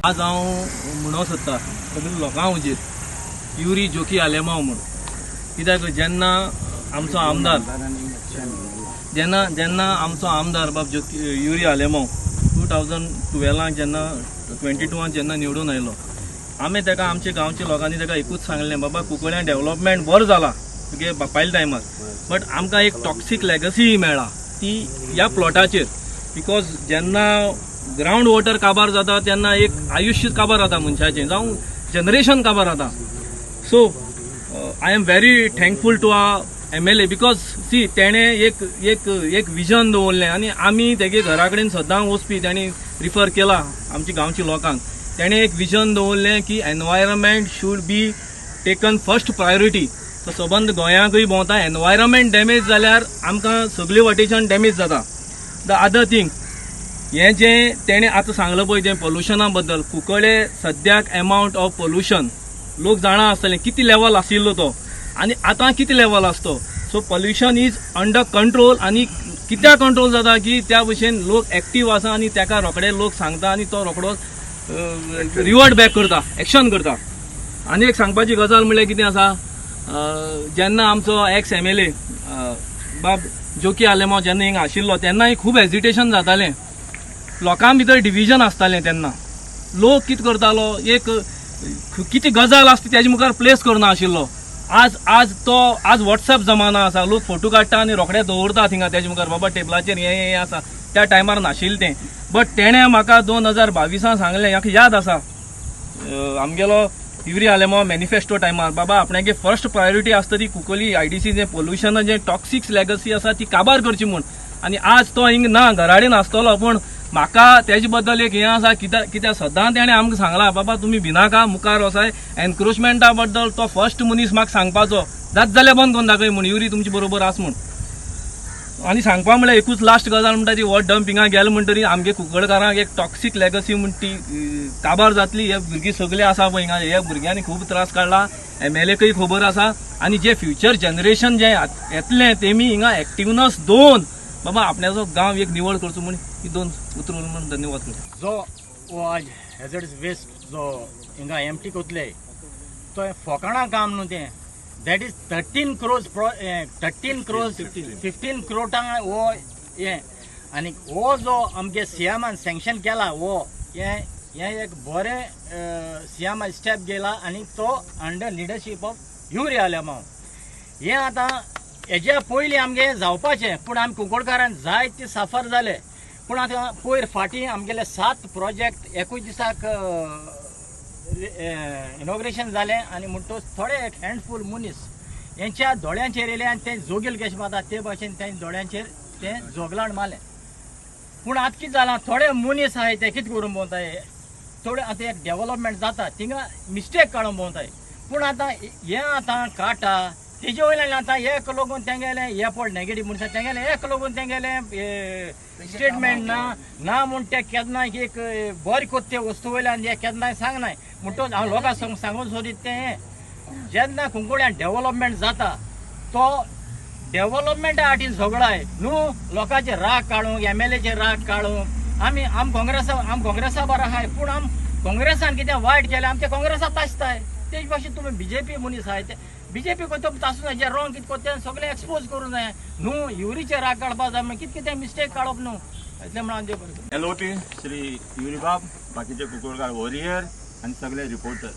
आज हांव म्हणूंक सोदतां सगळ्या लोकांक हुजीर युरी जोकी आलेमांव म्हूण, कित्याक जेन्ना आमचो आमदार बाब युरी आलेमांव 2012 जेन्ना 22 जेन्ना निवडून आयलो, आमी ताका आमच्या गांवच्या लोकांनी ताका एकूच सांगलें, बाबा कुंकळ्ळें डेव्हलपमेंट बरो जाला तुगे बापायल्या टायमार, बट आमकां एक टॉक्सीक लेगसी मेळ्ळा ती ह्या प्लॉटाचेर. बिकॉज जेन्ना ग्राउंड वॉटर काबार जाता तेन्ना एक आयुश्य काबार जाता मनशाचें, जावं जनरेशन काबार जाता. So I am very thankful to a MLA because सी तेणें एक विजन दवरलें आनी आमी तेगे घरा कडेन सदां वचपी तेणी रिफर केला आमच्या गांवच्या लोकांक. तेणें एक विजन दवरलें की environment should be taken first priority. तो सबंद गोंयाकूय भोंवता, एनवायरमेंट डॅमेज जाल्यार आमकां सगळे वाटेच्यान डॅमेज जाता. द अदर थिंग हें जें तेणें आतां सांगलां पळय तें पोल्युशना बद्दल, कुंकळ्ळे सद्याक एमावंट ऑफ पोल्युशन लोक जाणा आसतलें कितें लेवल आशिल्लो तो आनी आतां कितें लेवल आसा तो. So pollution is under control आनी कित्याक कंट्रोल जाता की त्या भशेन लोक एक्टीव आसा आनी ताका रोखडे लोक सांगता आनी तो रोखडो रिवर्ट बॅक करता, एक्शन करता. आनी एक सांगपाची गजाल म्हणल्यार कितें आसा, जेन्ना आमचो एक्स MLA बाब जोकी आलेमांव जेन्ना हिंगा आशिल्लो तेन्ना खूब हेजिटेशन जातालें, लोकां भितर डिविजन आसतालें. तेन्ना लोक कितें करतालो, एक कितें गजाल आसता तेजे मुखार प्लेस करना आशिल्लो. आज व्हॉट्सॲप जमाना आसा, लोक फोटो काडटा आनी रोखडे दवरता थिंगा तेजे मुखार, बाबा टेबलाचेर हें आसा. त्या टायमार नाशिल्लें तें, बट तेणें म्हाका 2022 सांगलें, म्हाका याद आसा आमगेलो युरी आलेमांव मॅनिफेस्टो टायमार, बाबा आपणागे फर्स्ट प्रायोरिटी आसता ती कुंकळ्ळी IDC जें पोल्युशन जें टॉक्सीक लेगसी आसा ती काबार करची म्हूण. आनी आज तो हिंग ना, घराडेन आसतलो, पूण म्हाका तेजे बद्दल एक हें आसा, कित्याक सदां तेणें आमकां सांगलां, बाबा तुमी भिनाका, मुखार वसाय, एनक्रोचमेंटा बद्दल तो फर्स्ट मनीस म्हाका सांगपाचो, जात जाल्यार बंद करून दाखय म्हूण, युरी तुमचे बरोबर आसा म्हूण. आनी सांगपा म्हळ्यार एकूच लास्ट गजाल म्हणटा ती, वॉट डंपिंगाक गेले म्हणटरी आमगे कुंकळकारांक एक टॉक्सीक लेगसी म्हण ती काबार जातली. हे भुरगीं सगळे आसा पळय हिंगा, ह्या भुरग्यांनी खूब त्रास काडला, MLAकय खबर आसा. आनी जे फ्युचर जनरेशन जें येतलें तेमी हिंगा एक्टिवनस दोन, बाबा आपणाचो गांव एक निवड करचो म्हूण ही 2 उतर म्हणून धन्यवाद करता. जो आज हेजर्ड वेस्ट जो हिंगा एम्प्टी कोतले तो फोकाणा काम न्हू तें, दॅट इज 13 crores 15 crores वो हें. आनी हो जो आमगे CMान सँक्शन केला वो हें एक बरें CMान स्टेप गेला आनी तो under leadership of Yuri Alemao. हें आतां हेज्या पयलीं आमगे जावपाचें, पूण आमी कुंकळकारान जायते सफर जाले. पूण आतां पयर फाटीं आमगेले 7 प्रोजेक्ट एकूच दिसाक इनॉग्रेशन जालें आनी म्हणटो थोडे एक हँडफूल मनीस हेंच्या दोळ्यांचेर येयले आनी ते जोगेल कशें मारता ते भाशेन तें दोळ्यांचेर तें जोगलाण मारलें. पूण आतां कितें जालां, थोडे मनीस आहाय ते कितें करून भोंवताय, थोडे आतां एक डेव्हलपमेंट जाता थिंगा मिस्टेक काडून भोंवताय. पूण आतां हें आतां काटा तेजे वयल्यान आतां एक लागून तेंगेलें एयरपोर्ट नेगेटीव म्हणटा तेंगेलें एक लागून तेंगेलें स्टेटमेंट ना म्हूण ते केन्नाय एक बरें कोत्ते वस्तू वयल्यान हे केन्नाय सांगनाय. म्हणटच हांव लोकांक सांगून सोदीत तें जेन्ना कुंकळ्ळ्यान डेव्हलपमेंट जाता तो डेव्हलपमेंटा फाटीं झगडाय न्हू, लोकांचे राग काडूंक, MLAचे राग काडूंक. आमी काँग्रेसा बरो आहाय, पूण आम काँग्रेसान कितें वायट केलें आमच्या काँग्रेसाक तासताय. तेच भाशेन तुमी BJP मनीस आहाय ते BJP कोतो तासूं जाय, जे रॉंग कितें कोत्ते सगळें एक्सपोज करूं जाय न्हू. युरीचे राग काडपा जाय म्हण कितें मिस्टेक काडप न्हू, इतलें म्हणून हांव देव LOP श्री युरी बाब, बाकीचे कुंकळकार वॉरियर आनी सगळे रिपोर्टर.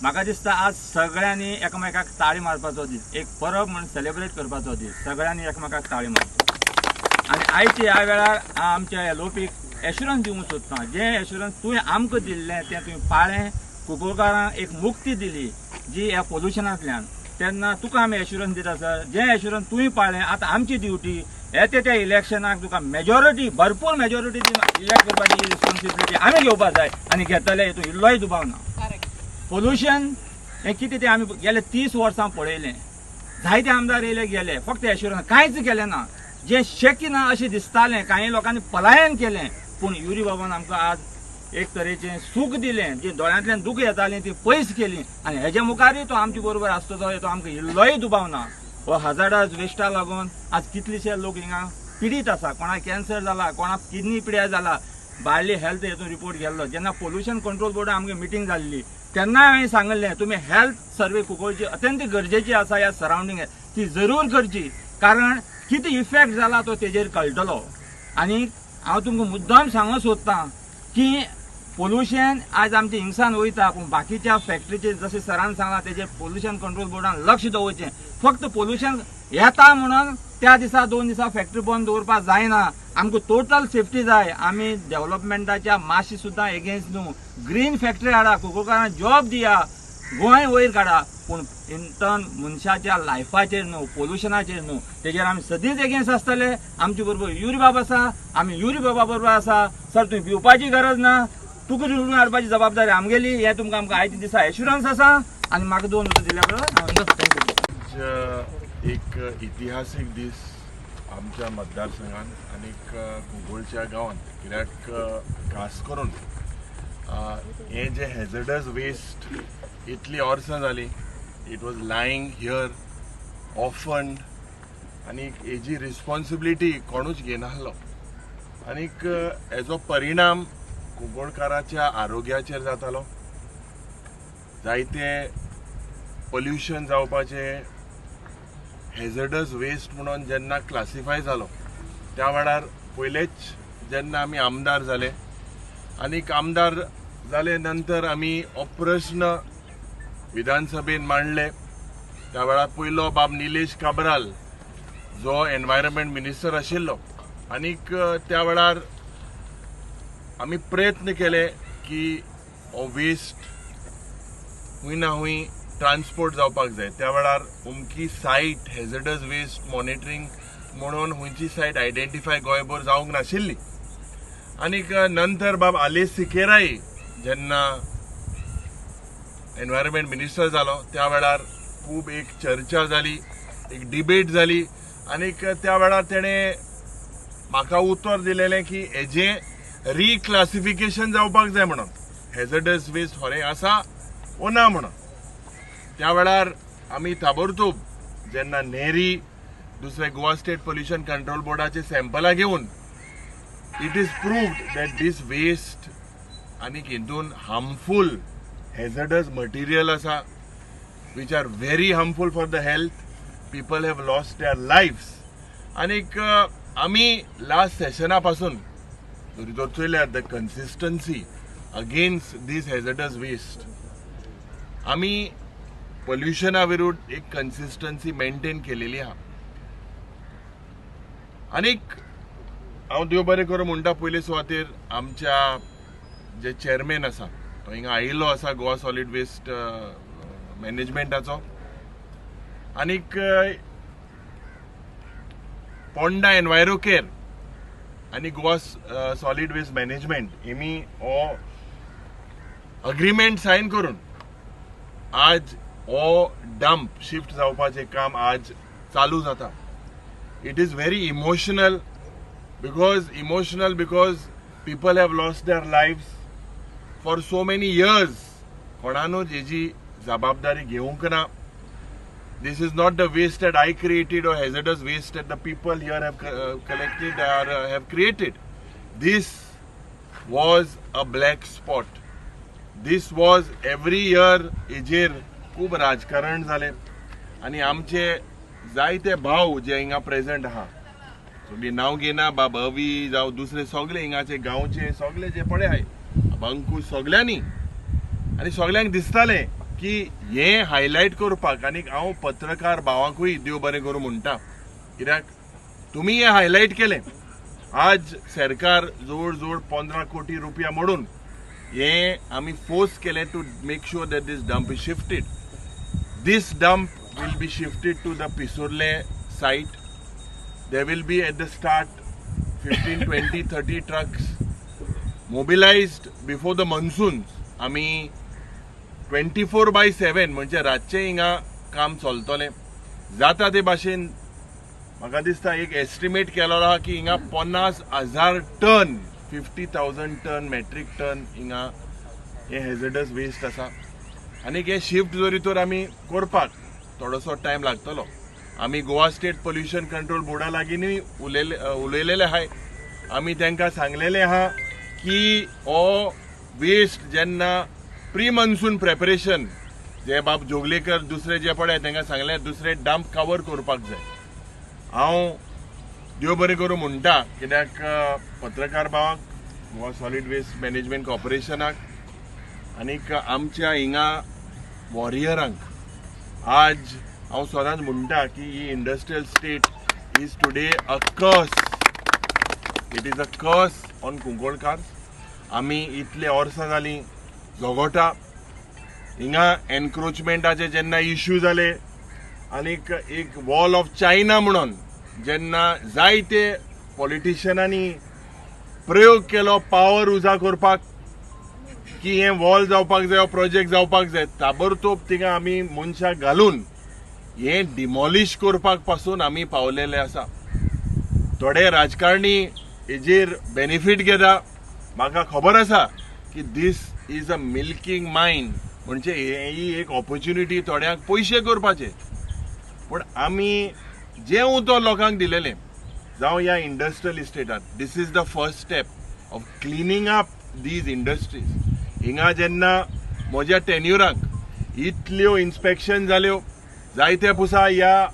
म्हाका दिसता आज सगळ्यांनी एकामेकाक ताळी मारपाचो दीस, एक परब म्हणून सेलिब्रेट करपाचो दीस, सगळ्यांनी एकामेकाक ताळी मारता. आनी आयच्या ह्या वेळार आमच्या LOPक एश्युरन्स दिवंक सोदता, जें एश्युरन्स तुवें आमकां दिल्लें तें तुवें पाळ्ळें. कुंकळकारांक एक मुक्ती दिली जी ह्या पोल्युशनांतल्यान. तेन्ना तुका आमी एश्युरन्स दिता सर, जे एश्युरन्स तुवें पाळ्ळें. आतां आमची ड्युटी येता त्या इलेक्शनाक तुका मेजॉरिटी, भरपूर मेजॉरिटी इलेक्ट करपाची रिस्पॉन्सिबिलिटी आमी घेवपाक जाय आनी घेतले. हेतून इल्लोय दुबाव ना. पोल्युशन हें कितें तें आमी गेले 30 वर्सां पळयलें. जायते आमदार येयले गेले, फक्त एश्युरन्स कांयच केलें ना. जें शक्य ना अशें दिसतालें, कांय लोकांनी पलायन केलें. पूण युरी बाबान आमकां आज एक तरेचें सूख दिलें, जी दोळ्यांतल्यान दूख येतालीं ती पयस केली. आनी हेज्या मुखारय तो आमचे बरोबर आसतलो हेतून आमकां इल्लोय दुबाव ना. हो हजार्डस वेस्टाक लागून आज कितलेशे लोक हिंगा पिडीत आसा. कोणाक कॅन्सर जाला, कोणाक किडनी पिड्यार जाला. बार्ली हेल्थ हेतून रिपोर्ट गेल्लो. जेन्ना पोल्युशन कंट्रोल बोर्डान आमगे मिटींग जाल्ली तेन्ना हांवें सांगलें तुमी हेल्थ सर्वे कुंकळची अत्यंत गरजेची आसा. ह्या सरावंडींग ती जरूर करची, कारण कितें इफेक्ट जाला तो तेजेर कळटलो. आनी हांव तुमकां मुद्दाम सांगूंक सोदतां की पोल्युशन आज आमचे हिंगसान वयता, पूण बाकीच्या फॅक्टरीचे जशें सरान सांगला तेजेर पोल्युशन कंट्रोल बोर्डान लक्ष दवरचें. फक्त पोल्युशन येता म्हणून त्या दिसा 2 दिसा फॅक्टरी बंद दवरपाक जायना. आमकां टोटल सेफ्टी जाय. आमी डेव्हलपमेंटाच्या मातशी सुद्दां एगेन्स्ट न्हू. ग्रीन फॅक्टरी हाडा, कुंकळकारांक जॉब दिया, गोंय वयर काडा, पूण इंटर्न मनशाच्या लायफाचेर न्हू, पोल्युशनाचेर न्हू. तेजेर आमी सदींच एगेन्स्ट आसतले. आमचे बरोबर युरी बाब आसा, आमी युरी बाबा बरोबर आसा. सर तुवें भिवपाची गरज ना. तुका निवडून हाडपाची जबाबदारी आमगेली. हे तुमकां आमकां आयचे दिसा एश्युरन्स आसा. आनी म्हाका 2 उतर दिल्या बरोबर एक इतिहासीक दीस आमच्या मतदारसंघात आणि कुंकळच्या गावात. कित्याक खास करून हे जे हॅझर्डस वेस्ट इतली वर्सां जाली, it was lying here often, आनी हेजी रिस्पॉन्सिबिलिटी कोणूच घेनासलो. आनीक हेजो परिणाम कुंकळकाराच्या आरोग्याचेर जातालो. जायते पोल्युशन जावपाचे हॅझर्डस वेस्ट म्हणून जेन्ना क्लासिफाय जालो त्या वेळार पयलेच जेन्ना आमी आमदार जाले, आनीक आमदार जाले नंतर आमी हो प्रश्न विधानसभेन मांडले. त्या वेळार पयलो बाब निलेश काब्राल जो एनवायरमेंट मिनिस्टर आशिल्लो, आनीक त्या वेळार आमी प्रयत्न केले की हो वेस्ट हूंय ना हूंय ट्रान्सपोर्ट जावपाक जाय. त्या वेळार अमकी सायट हॅझर्डस वेस्ट मॉनिटरींग म्हणून खंयची सायट आयडेंटिफाय गोंयभर जावंक नाशिल्ली. आनीक नंतर बाब आलेस सिकेराय जेन्ना एनवायरमेंट मिनिस्टर जालो त्या वेळार खूब एक चर्चा जाली, एक डिबेट जाली. आनीक त्या वेळार तेणें म्हाका उतर दिलेलें की हेजें रिक्लासिफिकेशन जावपाक जाय म्हणून. हॅझर्डस वेस्ट खरें आसा वो ना म्हणून. त्या वेळार आमी ताबडतोब जेन्ना नेरी दुसरे गोवा स्टेट पोल्युशन कंट्रोल बोर्डाचे सॅम्पलां घेवन it is proved that this waste आनीक हितून हार्मफूल हॅझर्डस मटिरियल आसा which are very harmful for the health. People have lost their lives. आनीक आमी लास्ट सेशना पासून जर चोयल्यार the consistency against this hazardous waste आमी पोल्युशना विरुद्ध एक कन्सिस्टन्सी मेंटेन केलेली आहा. आनीक हांव देव बरें करूं म्हणटा पयले सुवातेर आमच्या जे चेअरमॅन आसा तो हिंगा आयिल्लो आसा गोवा सॉलिड वेस्ट मॅनेजमेंटाचो. आनीक पोंडा एनवायरोकेर आनी गोवा सॉलिड वेस्ट मॅनेजमेंट हेमी हो अग्रीमेंट सायन करून आज हो डंप शिफ्ट जावपाचें काम आज चालू जाता. It is very emotional because people have lost their lives for so many years. कोणानूच हेजी जबाबदारी घेवंक ना. This is not the waste that I created or hazardous waste that the people here have collected or have created. This was a black spot. This was every year हेजेर खूब राजकारण जालें आनी आमचे जायते भाव जे हिंगा प्रेझेंट आहा सगळीं नांव घेना बाब अवी जावं दुसरे सगळे हिंगाचे गांवचे सगळे जे पळय आहाय अंकुश सगळ्यांनी आनी सगळ्यांक दिसतालें की हे हायलायट करपाक. आनीक हांव पत्रकार भावांकूय देव बरें करूं म्हणटा कित्याक तुमी हे हायलायट केलें. आज सरकार जवळ जवळ 15 कोटी रुपया मोडून हे आमी फोर्स केले to make sure that this dump is shifted. This dump will be shifted to the Pisurle site. There will be at the start 15, 20, 30 trucks mobilized before the monsoons. आम्ही 24/7 म्हणजे रातचे हिंगा काम चलतले. जाता ते भाशेन म्हाका दिसता एक एस्टिमेट केलो आहा की हिंगा 50,000 टन 50,000 टन मेट्रीक टन हिंगा हे हेझडस वेस्ट आसा. आनी हे शिफ्ट जरी तर आमी करपाक थोडोसो टायम लागतलो. आमी गोवा स्टेट पोल्युशन कंट्रोल बोर्डा लागींनी उलयलेले आहाय. आमी तांकां सांगलेले आहा की हो वेस्ट जेन्ना प्री मॉन्सून प्रेपरेशन जे बाब जोगलेकर दुसरे जे पळय तांकां सांगलें दुसरे डंप कवर करपाक जाय. हांव देव बरें करूं म्हणटा कित्याक पत्रकार भावाक गोवा सॉलिड वेस्ट मॅनेजमेंट कॉर्पोरेशनाक आनीक आमच्या हिंगा वॉरियरांक आज हांव सदांच म्हणटा की ही industrial state is today a curse. It is a कर्स ऑन कुंकोळकार. आमी इतले वर्सां जालीं झगडटा. हिंगा एनक्रोचमेंटाचे जेन्ना इश्यू जाले आनीक एक वॉल ऑफ चायना म्हणून जेन्ना जायते पॉलिटिशियनांनी प्रयोग केलो पावर उजा करपाक की हे वॉल जावपाक जाय प्रोजेक्ट जावपाक जाय ताबडतोब थिंगा आमी मनशाक घालून हे डिमॉलिश करपाक पासून आमी पावलेले आसा. थोडे राजकारणी हेजेर बेनिफीट घेता. म्हाका खबर आसा की दीस इज अ मिल्किंग मायन म्हणजे ही एक ऑपॉर्च्युनिटी थोड्यांक पयशे करपाचे. पण आमी जे उतर लोकांक दिलेले जावं ह्या इंडस्ट्रियल इस्टेटात this is the first step of cleaning up these industries. हिंगा जेन्ना म्हज्या टेन्युराक इतल्यो इन्स्पेक्शन जाल्यो जायते पुसा ह्या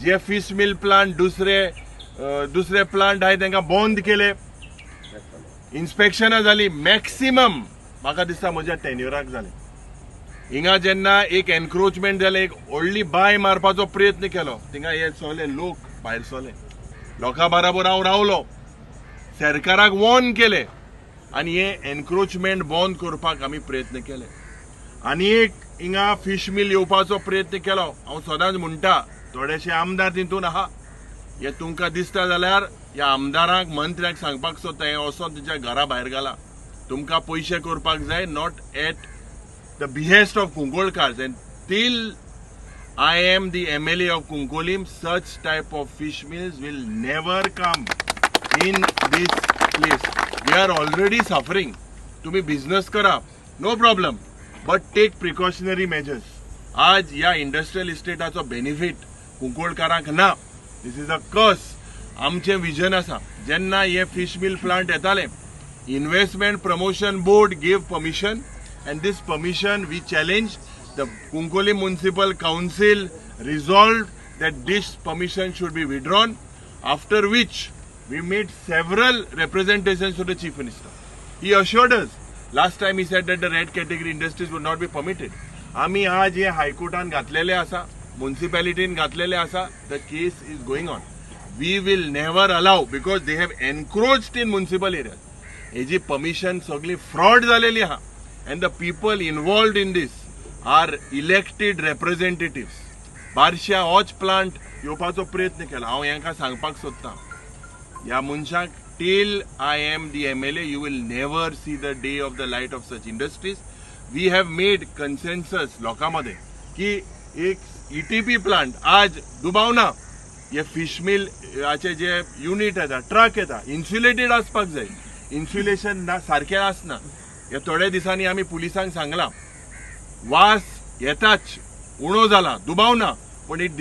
जे फिश मिल प्लांट दुसरे प्लांट आहाय तांकां बंद केले. इन्स्पेक्शनां जाली मॅक्सिमम म्हाका दिसता म्हज्या टेन्युराक जाले. हिंगा जेन्ना एक एनक्रोचमेंट जालें एक व्हडली बाय मारपाचो प्रयत्न केलो थिंगा हे सगळे लोक भायर सरले. लोकां बरोबर हांव रावलो. सरकाराक वॉर्न केले आनी हे एनक्रोचमेंट बंद करपाक आमी प्रयत्न केले. आनी एक हिंगा फिश मिल येवपाचो प्रयत्न केलो. हांव सदांच म्हणटा थोडेशे आमदार तितून आहा. हे तुमकां दिसता जाल्यार ह्या आमदारांक मंत्र्यांक सांगपाक सोदता हे वचोन तुमच्या घरा भायर घाला. तुमकां पयशे करपाक जाय not at the behest of Kunkolkars, and till I am the MLA of Kunkolim, such type of fish mills will never come in this place. We are already suffering. तुम्ही बिझनेस करा no problem, but take precautionary measures. आज या industrial इस्टेटाचो benefit कुंकोळकारांक ना. दिस is a कर्स. आमचे vision आसा जेन्ना हे फिश मिल प्लांट येताले investment promotion board give permission. And this permission we challenged. The Kunkolim Municipal Council resolved that this permission should be withdrawn, after which we made several representations to the Chief Minister. He assured us. Last time he said that the red category industries would not be permitted. आम्ही आज हे हायकोर्टान घातलेले आसा, म्युनिसिपॅलिटीन घातलेले आसा. The case is going on. We will never allow because they have encroached in municipal areas. हेजी permission सगळी fraud झालेली आहा. And the people involved in this are elected representatives. बारशा होच प्लांट येवपाचो प्रयत्न केला. हांव हेंकां सांगपाक सोदतां ह्या मनशाक till I am the MLA you will never see the day of the light of such industries. We have made consensus लोकांमध्ये की एक ETP प्लांट आज दुबावना हे फिश मिल हाचे जे युनिट येता ट्रक येता इन्सुलेटेड आसपाक जाय. इन्सुलेशन ना सारकें आसना. हे थोड्या दिसांनी आमी पुलिसांक सांगला वास येताच उणो जाला दुबावना पण एक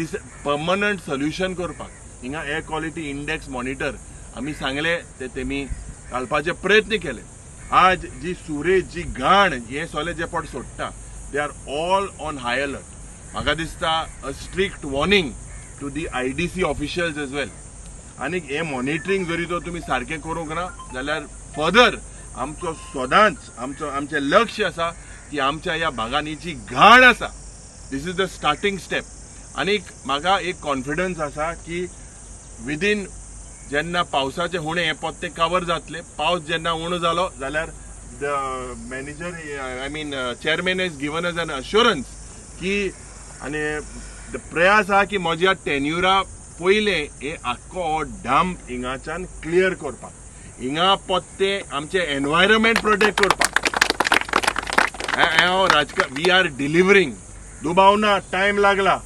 परमनंट सोल्युशन करपाक हिंगा एअर क्वॉलिटी इंडेक्स मॉनिटर आमी सांगले ते तेमी घालपाचे प्रयत्न केले. आज जी सुरेश जी घाण हे सगळे जे पट सोडटा they are all on high alert. म्हाका दिसता a strict warning to the IDC officials as well. आनी हे मॉनिटरींग जरी तो तुमी सारकें करूंक ना जाल्यार फर्दर आमचो सदांच आमचें लक्ष आसा की आमच्या ह्या भागांनी जी घाण आसा दिस इज द स्टार्टिंग स्टेप. आनीक म्हाका एक कॉन्फिडन्स आसा की विदीन जेन्ना पावसाचे हुणे हे पत्ते कवर जातले पावस जेन्ना उणो जालो जाल्यार the manager chairman has given us an assurance की आनी प्रयास आहा की म्हज्या टेन्युरा पयले हे आख्खो डंप हिंगाच्यान क्लियर करपाक, हिंगा पत्ते आमचे एनवायरमेंट प्रोटेक्ट करपाक. We are delivering. दुबावना, टाइम लागला.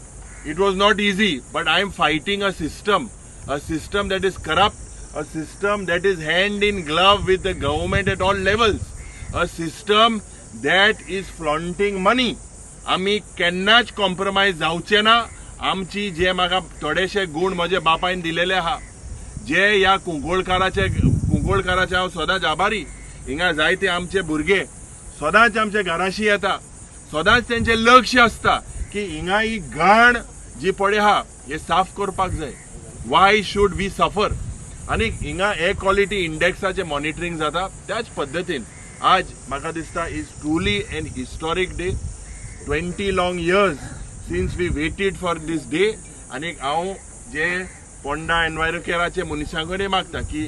It was not easy, but I am fighting a system that is corrupt, a system that is hand in glove with the government at all levels, a system that is flaunting money. आमी केन्नाच compromise जावचे ना. आमची जे म्हाका थोडेशे गुण म्हजे बापायन दिलेले आहा, जे ह्या कुंकोळकाराचे हांव सदांच आभारी. हिंगा जायते आमचे भुरगे सदांच आमच्या घराशी येता, सदांच तेंचे लक्ष आसता की हिंगा ही घाण जी पडे आहा हे साफ करपाक जाय. Y should we suffer. आनी हिंगा एअर क्वॉलिटी इंडेक्साचे मॉनिटरिंग जाता त्याच पद्दतीन आज म्हाका दिसता is truly an historic day. 20 long years since we waited for this day. आनी हांव जे पोंडा एनवायरो केअराचे मनशां कडेन मागता की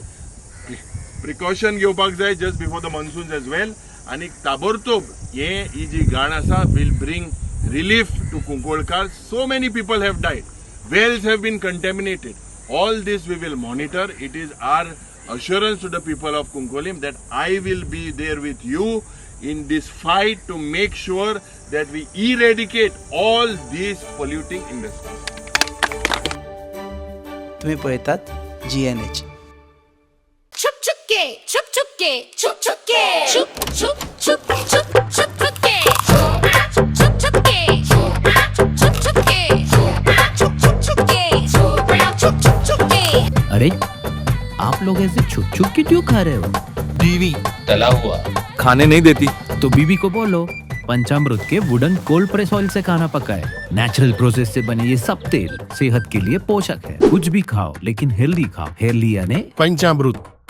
प्रिकॉशन घेवपाक जाय just before the मॉन्सून्स age well. आनी ताबडतोब ही जी घाण आसा will bring relief to Kunkolkar. So many people have died. Wells have been contaminated. All this we will monitor. It is our assurance to the people of Kunkolim that I will be there with you in this fight to make sure that we eradicate all these polluting industries. तुम्ही पळयतात GNH. छुप छुपके छुप छुपके छुप छुपके छुप छुप छुप छुप छुप छुपके छुप छुपके छुप छुपके छुप छुपके छुप छुपके. अरे आप लोग ऐसे छुप छुप के क्यों खा रहे हो? बीवी तला हुआ खाने नहीं देती. तो बीवी को बोलो पंचामृत के वुडन कोल्ड प्रेस ऑयल से खाना पकाए. नेचुरल प्रोसेस से बने ये सब तेल सेहत के लिए पोषक है. कुछ भी खाओ लेकिन हेल्दी खाओ. हेल्दी यानी पंचामृत.